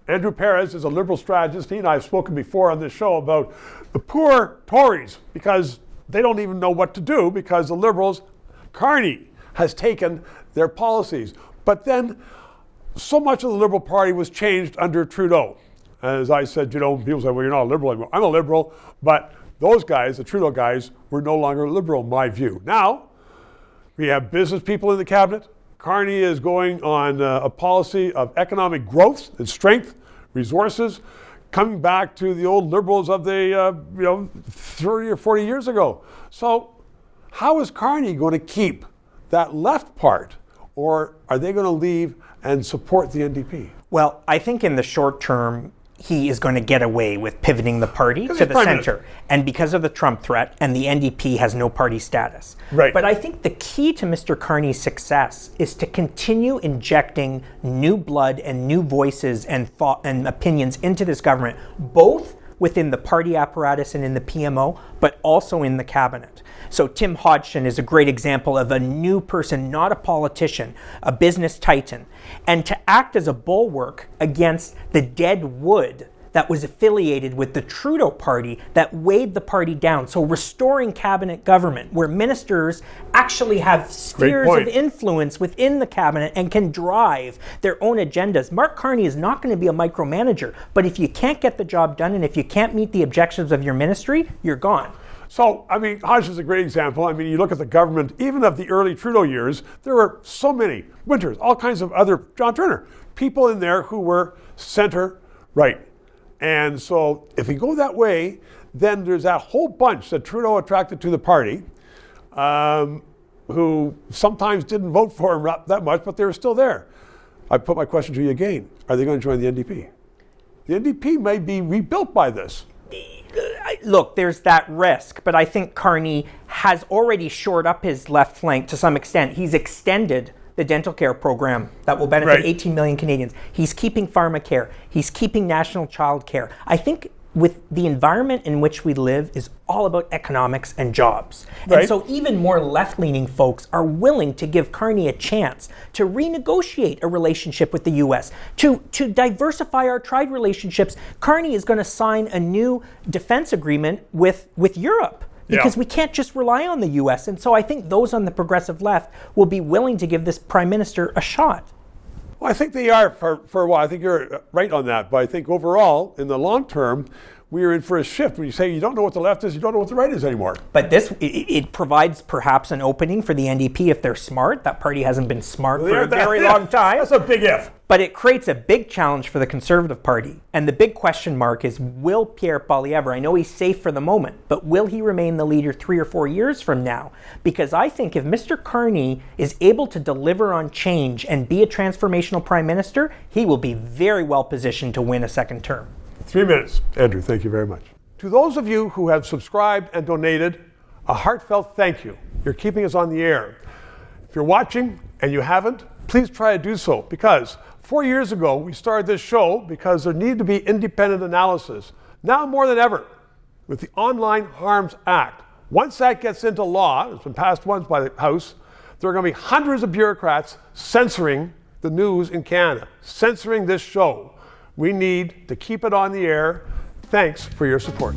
Andrew Perez is a Liberal Strategist. He and I have spoken before on this show about the poor Tories because they don't even know what to do because the Liberals, Carney, has taken their policies. But then so much of the Liberal Party was changed under Trudeau. As I said, people say, well, you're not a Liberal anymore. I'm a Liberal, but those guys, the Trudeau guys, were no longer liberal in my view. Now, we have business people in the cabinet. Carney is going on a policy of economic growth and strength, resources, coming back to the old Liberals of the 30 or 40 years ago. So how is Carney going to keep that left part, or are they going to leave and support the NDP? Well, I think in the short term, he is going to get away with pivoting the party to the center. And because of the Trump threat, and the NDP has no party status. Right. But I think the key to Mr. Carney's success is to continue injecting new blood and new voices and thought and opinions into this government, both within the party apparatus and in the PMO, but also in the cabinet. So Tim Hodgson is a great example of a new person, not a politician, a business titan, and to act as a bulwark against the dead wood that was affiliated with the Trudeau party that weighed the party down. So restoring cabinet government, where ministers actually have spheres of influence within the cabinet and can drive their own agendas. Mark Carney is not going to be a micromanager, but if you can't get the job done and if you can't meet the objectives of your ministry, you're gone. So, Hodgson's a great example. You look at the government, even of the early Trudeau years, there were so many, Winters, all kinds of other, John Turner, people in there who were center-right. And so if we go that way, then there's that whole bunch that Trudeau attracted to the party, who sometimes didn't vote for him that much, but they were still there. I put my question to you again. Are they going to join the NDP? The NDP may be rebuilt by this. Look, there's that risk, but I think Carney has already shored up his left flank to some extent. He's extended the dental care program that will benefit 18 million Canadians. He's keeping pharmacare. He's keeping national child care. I think with the environment in which we live is all about economics and jobs. And so even more left-leaning folks are willing to give Carney a chance to renegotiate a relationship with the U.S., to diversify our trade relationships. Carney is going to sign a new defense agreement with Europe, because we can't just rely on the U.S. And so I think those on the progressive left will be willing to give this prime minister a shot. Well, I think they are for a while. I think you're right on that. But I think overall, in the long term, we are in for a shift. When you say you don't know what the left is, you don't know what the right is anymore. But it provides perhaps an opening for the NDP if they're smart. That party hasn't been smart for a very long time. That's a big if. But it creates a big challenge for the Conservative Party. And the big question mark is, will Pierre Poilievre, I know he's safe for the moment, but will he remain the leader 3 or 4 years from now? Because I think if Mr. Carney is able to deliver on change and be a transformational prime minister, he will be very well positioned to win a second term. 3 minutes. Andrew, thank you very much. To those of you who have subscribed and donated, a heartfelt thank you. You're keeping us on the air. If you're watching and you haven't, please try to do so, because 4 years ago, we started this show because there needed to be independent analysis. Now more than ever, with the Online Harms Act, once that gets into law, it's been passed once by the House, there are going to be hundreds of bureaucrats censoring the news in Canada, censoring this show. We need to keep it on the air. Thanks for your support.